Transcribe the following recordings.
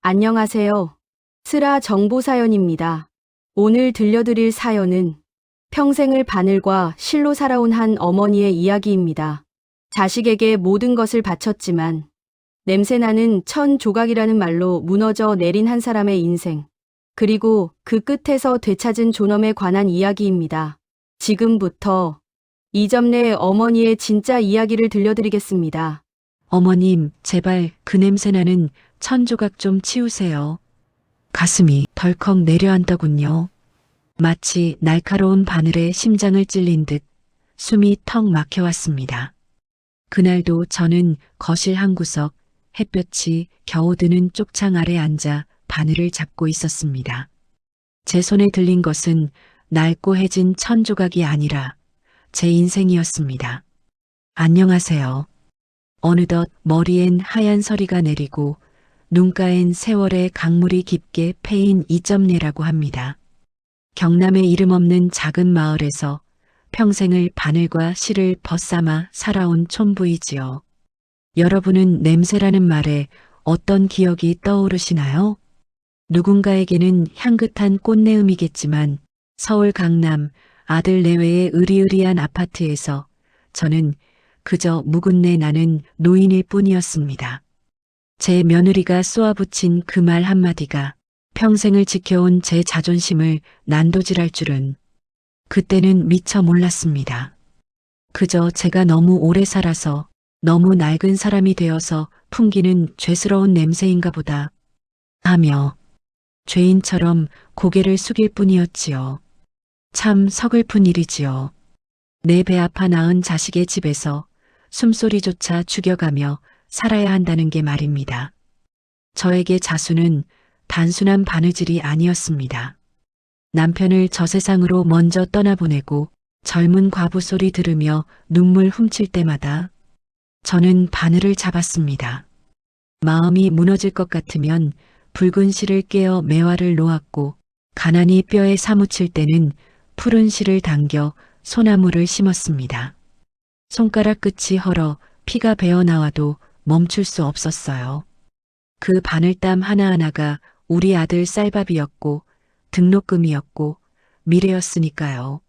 안녕하세요. 스라 정보사연입니다. 오늘 들려드릴 사연은 평생을 바늘과 실로 살아온 한 어머니의 이야기입니다. 자식에게 모든 것을 바쳤지만 냄새나는 천 조각이라는 말로 무너져 내린 한 사람의 인생, 그리고 그 끝에서 되찾은 존엄에 관한 이야기입니다. 지금부터 이점래 어머니의 진짜 이야기를 들려드리겠습니다. 어머님, 제발 그 냄새나는 천조각 좀 치우세요. 가슴이 덜컥 내려앉더군요. 마치 날카로운 바늘에 심장을 찔린 듯 숨이 턱 막혀왔습니다. 그날도 저는 거실 한 구석, 햇볕이 겨우 드는 쪽창 아래 앉아 바늘을 잡고 있었습니다. 제 손에 들린 것은 낡고 해진 천조각이 아니라 제 인생이었습니다. 안녕하세요. 어느덧 머리엔 하얀 서리가 내리고 눈가엔 세월의 강물이 깊게 패인 이점례라고 합니다. 경남의 이름 없는 작은 마을에서 평생을 바늘과 실을 벗삼아 살아온 촌부이지요. 여러분은 냄새라는 말에 어떤 기억이 떠오르시나요? 누군가에게는 향긋한 꽃내음이겠지만 서울 강남 아들 내외의 으리으리한 아파트에서 저는 그저 묵은내 나는 노인일 뿐이었습니다. 제 며느리가 쏘아붙인 그 말 한마디가 평생을 지켜온 제 자존심을 난도질할 줄은 그때는 미처 몰랐습니다. 그저 제가 너무 오래 살아서 너무 낡은 사람이 되어서 풍기는 죄스러운 냄새인가 보다 하며 죄인처럼 고개를 숙일 뿐이었지요. 참 서글픈 일이지요. 내 배 아파 낳은 자식의 집에서 숨소리조차 죽여가며 살아야 한다는 게 말입니다. 저에게 자수는 단순한 바느질이 아니었습니다. 남편을 저 세상으로 먼저 떠나보내고 젊은 과부 소리 들으며 눈물 훔칠 때마다 저는 바늘을 잡았습니다. 마음이 무너질 것 같으면 붉은 실을 깨어 매화를 놓았고 가난이 뼈에 사무칠 때는 푸른 실을 당겨 소나무를 심었습니다. 손가락 끝이 헐어 피가 배어나와도 멈출 수 없었어요. 그 바늘땀 하나하나가 우리 아들 쌀밥이었고 등록금이었고 미래였으니까요.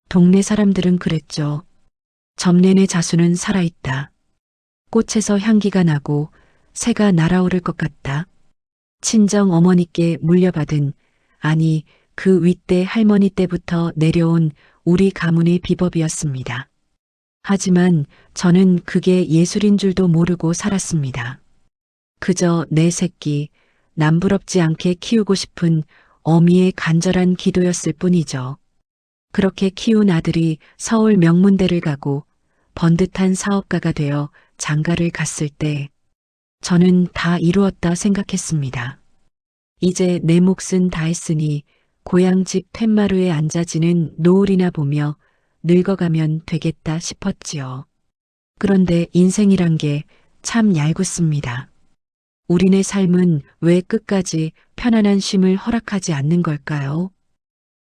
동네 사람들은 그랬죠. 점례네 자수는 살아있다. 꽃에서 향기가 나고 새가 날아오를 것 같다. 친정 어머니께 물려받은, 아니 그 윗대 할머니 때부터 내려온 우리 가문의 비법이었습니다. 하지만 저는 그게 예술인 줄도 모르고 살았습니다. 그저 내 새끼, 남부럽지 않게 키우고 싶은 어미의 간절한 기도였을 뿐이죠. 그렇게 키운 아들이 서울 명문대를 가고 번듯한 사업가가 되어 장가를 갔을 때 저는 다 이루었다 생각했습니다. 이제 내 몫은 다 했으니 고향 집 툇마루에 앉아지는 노을이나 보며 늙어가면 되겠다 싶었지요. 그런데 인생이란 게 참 얄궂습니다. 우리네 삶은 왜 끝까지 편안한 쉼을 허락하지 않는 걸까요?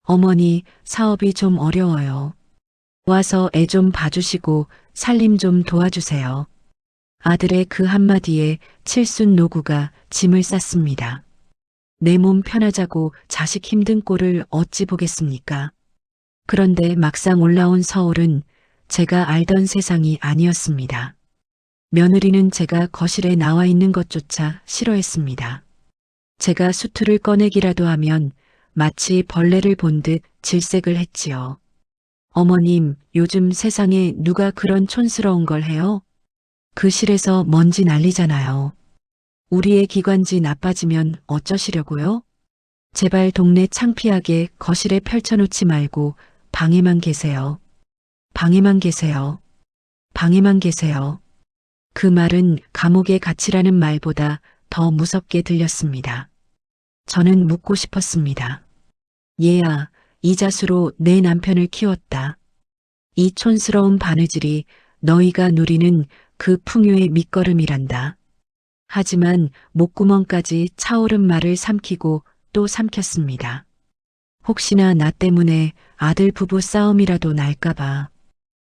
어머니, 사업이 좀 어려워요. 와서 애 좀 봐주시고 살림 좀 도와주세요. 아들의 그 한마디에 칠순 노구가 짐을 쌌습니다. 내 몸 편하자고 자식 힘든 꼴을 어찌 보겠습니까? 그런데 막상 올라온 서울은 제가 알던 세상이 아니었습니다. 며느리는 제가 거실에 나와 있는 것조차 싫어했습니다. 제가 수투를 꺼내기라도 하면 마치 벌레를 본 듯 질색을 했지요. 어머님, 요즘 세상에 누가 그런 촌스러운 걸 해요? 그 실에서 먼지 날리잖아요. 우리의 기관지 나빠지면 어쩌시려고요? 제발 동네 창피하게 거실에 펼쳐놓지 말고 방에만 계세요. 방에만 계세요. 방에만 계세요. 그 말은 감옥의 갇히라는 말보다 더 무섭게 들렸습니다. 저는 묻고 싶었습니다. 얘야, 이 자수로 내 남편을 키웠다. 이 촌스러운 바느질이 너희가 누리는 그 풍요의 밑거름이란다. 하지만 목구멍까지 차오른 말을 삼키고 또 삼켰습니다. 혹시나 나 때문에 아들 부부 싸움이라도 날까봐.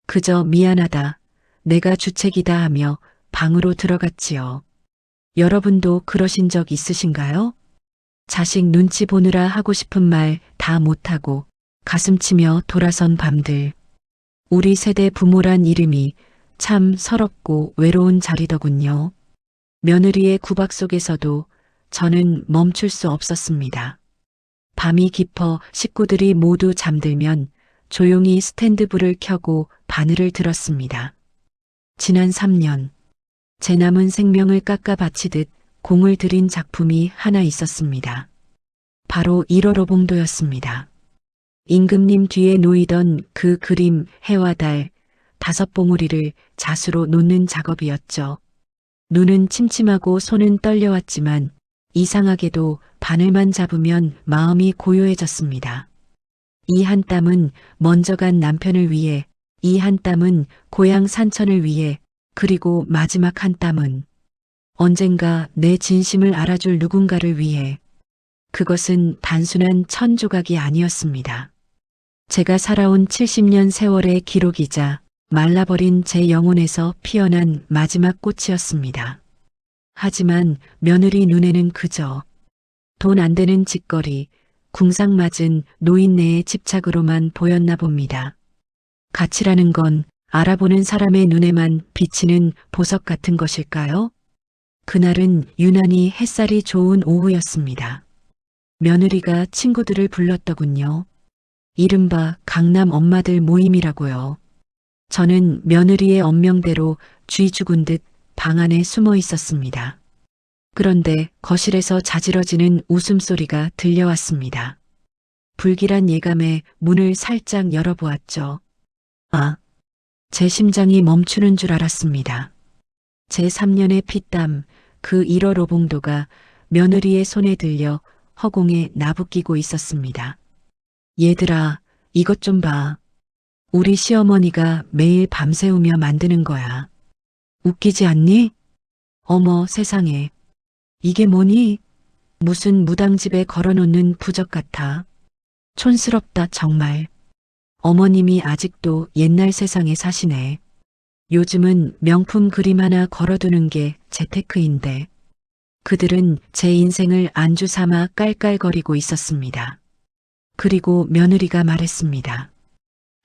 그저 미안하다, 내가 주책이다 하며 방으로 들어갔지요. 여러분도 그러신 적 있으신가요? 자식 눈치 보느라 하고 싶은 말 다 못하고 가슴 치며 돌아선 밤들. 우리 세대 부모란 이름이 참 서럽고 외로운 자리더군요. 며느리의 구박 속에서도 저는 멈출 수 없었습니다. 밤이 깊어 식구들이 모두 잠들면 조용히 스탠드불을 켜고 바늘을 들었습니다. 지난 3년, 제 남은 생명을 깎아 바치듯 공을 들인 작품이 하나 있었습니다. 바로 1월 오봉도였습니다. 임금님 뒤에 놓이던 그 그림 해와 달 5봉우리를 자수로 놓는 작업이었죠. 눈은 침침하고 손은 떨려왔지만 이상하게도 바늘만 잡으면 마음이 고요해졌습니다. 이 한 땀은 먼저 간 남편을 위해, 이 한 땀은 고향 산천을 위해, 그리고 마지막 한 땀은 언젠가 내 진심을 알아줄 누군가를 위해. 그것은 단순한 천 조각이 아니었습니다. 제가 살아온 70년 세월의 기록이자 말라버린 제 영혼에서 피어난 마지막 꽃이었습니다. 하지만 며느리 눈에는 그저 돈 안 되는 짓거리, 궁상맞은 노인네의 집착으로만 보였나 봅니다. 가치라는 건 알아보는 사람의 눈에만 비치는 보석 같은 것일까요? 그날은 유난히 햇살이 좋은 오후였습니다. 며느리가 친구들을 불렀더군요. 이른바 강남 엄마들 모임이라고요. 저는 며느리의 언명대로 쥐 죽은 듯 방 안에 숨어 있었습니다. 그런데 거실에서 자지러지는 웃음소리가 들려왔습니다. 불길한 예감에 문을 살짝 열어보았죠. 아, 제 심장이 멈추는 줄 알았습니다. 제 3년의 피땀, 그 1월 오봉도가 며느리의 손에 들려 허공에 나부끼고 있었습니다. 얘들아, 이것 좀 봐. 우리 시어머니가 매일 밤새우며 만드는 거야. 웃기지 않니? 어머 세상에. 이게 뭐니? 무슨 무당집에 걸어놓는 부적 같아. 촌스럽다 정말. 어머님이 아직도 옛날 세상에 사시네. 요즘은 명품 그림 하나 걸어두는 게 재테크인데. 그들은 제 인생을 안주 삼아 깔깔거리고 있었습니다. 그리고 며느리가 말했습니다.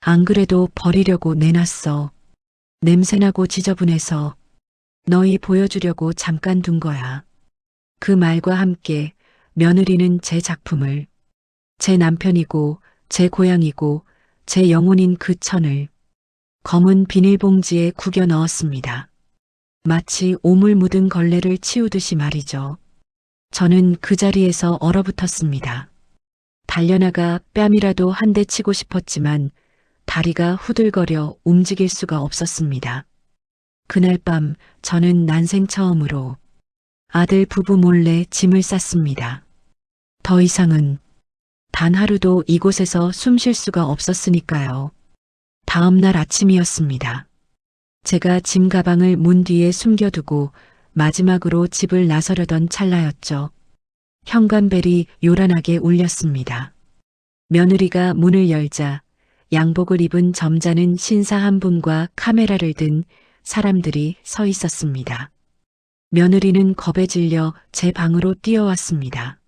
안 그래도 버리려고 내놨어. 냄새나고 지저분해서 너희 보여주려고 잠깐 둔 거야. 그 말과 함께 며느리는 제 작품을, 제 남편이고 제 고향이고 제 영혼인 그 천을 검은 비닐봉지에 구겨 넣었습니다. 마치 오물 묻은 걸레를 치우듯이 말이죠. 저는 그 자리에서 얼어붙었습니다. 달려나가 뺨이라도 한 대 치고 싶었지만 다리가 후들거려 움직일 수가 없었습니다. 그날 밤 저는 난생 처음으로 아들 부부 몰래 짐을 쌌습니다. 더 이상은 단 하루도 이곳에서 숨 쉴 수가 없었으니까요. 다음 날 아침이었습니다. 제가 짐 가방을 문 뒤에 숨겨두고 마지막으로 집을 나서려던 찰나였죠. 현관벨이 요란하게 울렸습니다. 며느리가 문을 열자 양복을 입은 점잖은 신사 한 분과 카메라를 든 사람들이 서 있었습니다. 며느리는 겁에 질려 제 방으로 뛰어왔습니다.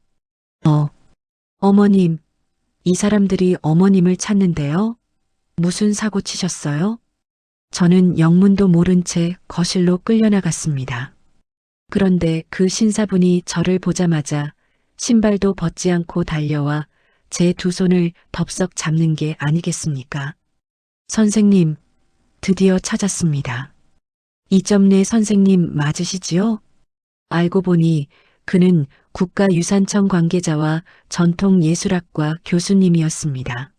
어머님, 이 사람들이 어머님을 찾는데요? 무슨 사고 치셨어요? 저는 영문도 모른 채 거실로 끌려나갔습니다. 그런데 그 신사분이 저를 보자마자 신발도 벗지 않고 달려와 제 두 손을 덥석 잡는 게 아니겠습니까? 선생님, 드디어 찾았습니다. 이점내 선생님 맞으시지요? 알고 보니 그는 국가유산청 관계자와 전통예술학과 교수님이었습니다.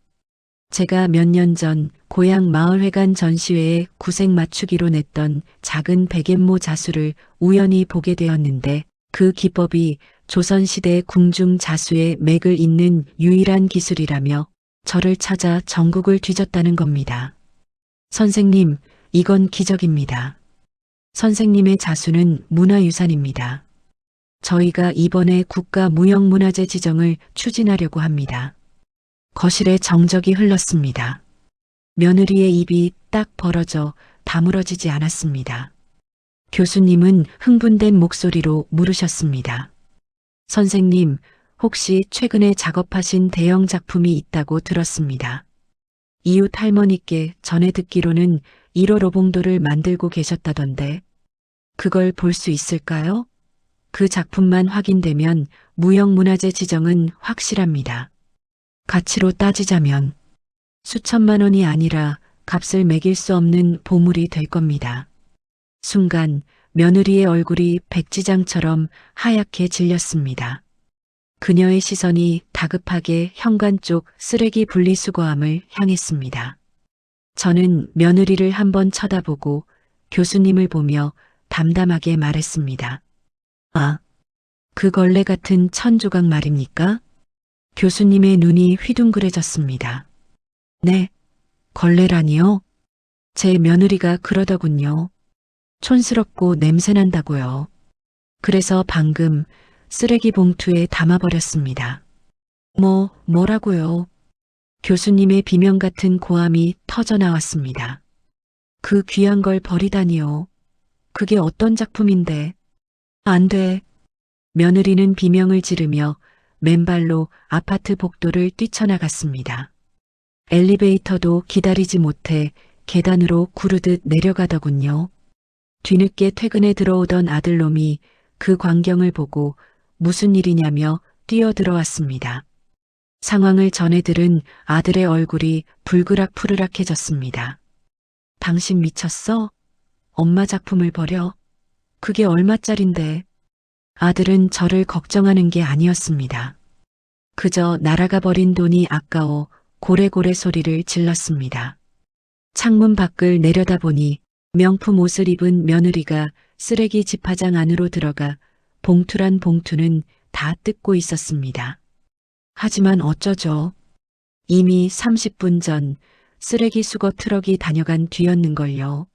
제가 몇 년 전 고향 마을회관 전시회에 구색 맞추기로 냈던 작은 백앤모 자수를 우연히 보게 되었는데 그 기법이 조선시대 궁중 자수의 맥을 잇는 유일한 기술이라며 저를 찾아 전국을 뒤졌다는 겁니다. 선생님, 이건 기적입니다. 선생님의 자수는 문화유산입니다. 저희가 이번에 국가무형문화재 지정을 추진하려고 합니다. 거실에 정적이 흘렀습니다. 며느리의 입이 딱 벌어져 다물어지지 않았습니다. 교수님은 흥분된 목소리로 물으셨습니다. 선생님, 혹시 최근에 작업하신 대형 작품이 있다고 들었습니다. 이웃 할머니께 전해 듣기로는 1호 로봉도를 만들고 계셨다던데 그걸 볼 수 있을까요? 그 작품만 확인되면 무형문화재 지정은 확실합니다. 가치로 따지자면 수천만 원이 아니라 값을 매길 수 없는 보물이 될 겁니다. 순간 며느리의 얼굴이 백지장처럼 하얗게 질렸습니다. 그녀의 시선이 다급하게 현관 쪽 쓰레기 분리수거함을 향했습니다. 저는 며느리를 한번 쳐다보고 교수님을 보며 담담하게 말했습니다. 아, 그 걸레 같은 천조각 말입니까? 교수님의 눈이 휘둥그레졌습니다. 네, 걸레라니요? 제 며느리가 그러더군요. 촌스럽고 냄새난다고요. 그래서 방금 쓰레기 봉투에 담아버렸습니다. 뭐라고요? 교수님의 비명 같은 고함이 터져 나왔습니다. 그 귀한 걸 버리다니요. 그게 어떤 작품인데. 안 돼. 며느리는 비명을 지르며 맨발로 아파트 복도를 뛰쳐나갔습니다. 엘리베이터도 기다리지 못해 계단으로 구르듯 내려가더군요. 뒤늦게 퇴근에 들어오던 아들놈이 그 광경을 보고 무슨 일이냐며 뛰어들어왔습니다. 상황을 전해 들은 아들의 얼굴이 불그락푸르락해졌습니다. 당신 미쳤어? 엄마 작품을 버려? 그게 얼마짜린데? 아들은 저를 걱정하는 게 아니었습니다. 그저 날아가 버린 돈이 아까워 고래고래 소리를 질렀습니다. 창문 밖을 내려다보니 명품 옷을 입은 며느리가 쓰레기 집화장 안으로 들어가 봉투란 봉투는 다 뜯고 있었습니다. 하지만 어쩌죠? 이미 30분 전 쓰레기 수거 트럭이 다녀간 뒤였는걸요.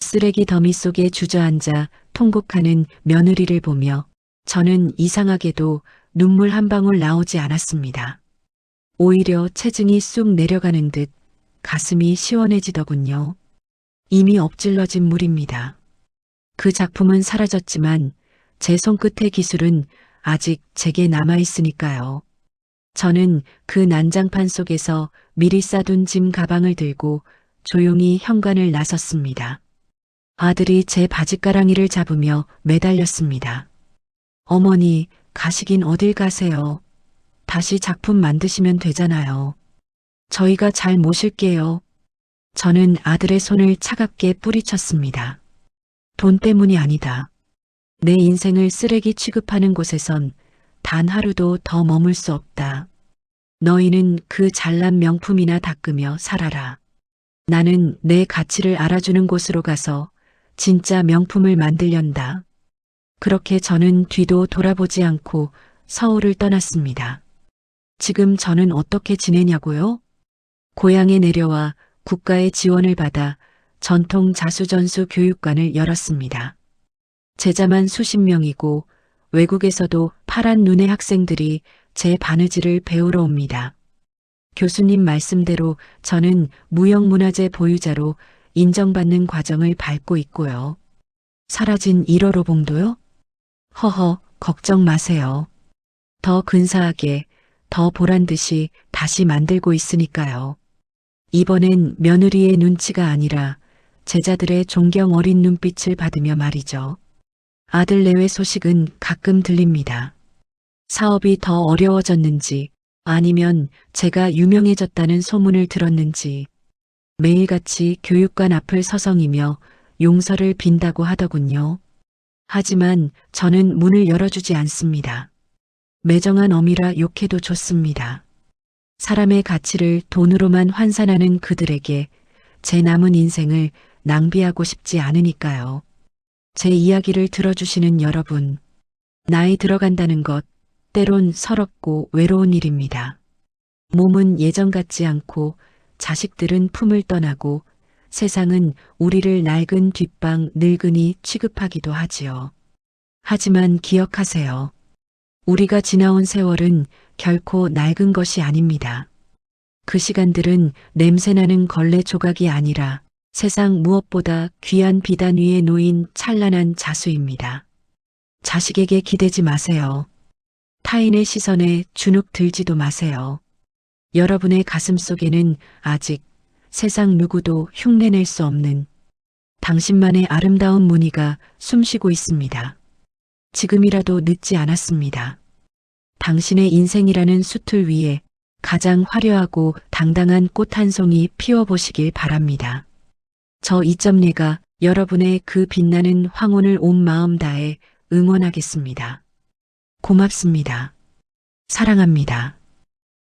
쓰레기 더미 속에 주저앉아 통곡하는 며느리를 보며 저는 이상하게도 눈물 한 방울 나오지 않았습니다. 오히려 체증이 쑥 내려가는 듯 가슴이 시원해지더군요. 이미 엎질러진 물입니다. 그 작품은 사라졌지만 제 손끝의 기술은 아직 제게 남아있으니까요. 저는 그 난장판 속에서 미리 싸둔 짐 가방을 들고 조용히 현관을 나섰습니다. 아들이 제 바짓가랑이를 잡으며 매달렸습니다. 어머니, 가시긴 어딜 가세요. 다시 작품 만드시면 되잖아요. 저희가 잘 모실게요. 저는 아들의 손을 차갑게 뿌리쳤습니다. 돈 때문이 아니다. 내 인생을 쓰레기 취급하는 곳에선 단 하루도 더 머물 수 없다. 너희는 그 잘난 명품이나 닦으며 살아라. 나는 내 가치를 알아주는 곳으로 가서 진짜 명품을 만들련다. 그렇게 저는 뒤도 돌아보지 않고 서울을 떠났습니다. 지금 저는 어떻게 지내냐고요? 고향에 내려와 국가의 지원을 받아 전통 자수전수 교육관을 열었습니다. 제자만 수십 명이고 외국에서도 파란 눈의 학생들이 제 바느질을 배우러 옵니다. 교수님 말씀대로 저는 무형문화재 보유자로 인정받는 과정을 밟고 있고요. 사라진 1호 봉도요? 허허, 걱정 마세요. 더 근사하게, 더 보란듯이 다시 만들고 있으니까요. 이번엔 며느리의 눈치가 아니라 제자들의 존경 어린 눈빛을 받으며 말이죠. 아들 내외 소식은 가끔 들립니다. 사업이 더 어려워졌는지 아니면 제가 유명해졌다는 소문을 들었는지 매일같이 교육관 앞을 서성이며 용서를 빈다고 하더군요. 하지만 저는 문을 열어주지 않습니다. 매정한 어미라 욕해도 좋습니다. 사람의 가치를 돈으로만 환산하는 그들에게 제 남은 인생을 낭비하고 싶지 않으니까요. 제 이야기를 들어주시는 여러분, 나이 들어간다는 것 때론 서럽고 외로운 일입니다. 몸은 예전 같지 않고 자식들은 품을 떠나고 세상은 우리를 낡은 뒷방 늙은이 취급하기도 하지요. 하지만 기억하세요. 우리가 지나온 세월은 결코 낡은 것이 아닙니다. 그 시간들은 냄새나는 걸레 조각이 아니라 세상 무엇보다 귀한 비단 위에 놓인 찬란한 자수입니다. 자식에게 기대지 마세요. 타인의 시선에 주눅 들지도 마세요. 여러분의 가슴 속에는 아직 세상 누구도 흉내낼 수 없는 당신만의 아름다운 무늬가 숨쉬고 있습니다. 지금이라도 늦지 않았습니다. 당신의 인생이라는 수틀 위에 가장 화려하고 당당한 꽃 한 송이 피워보시길 바랍니다. 저 이점리가 여러분의 그 빛나는 황혼을 온 마음 다해 응원하겠습니다. 고맙습니다. 사랑합니다.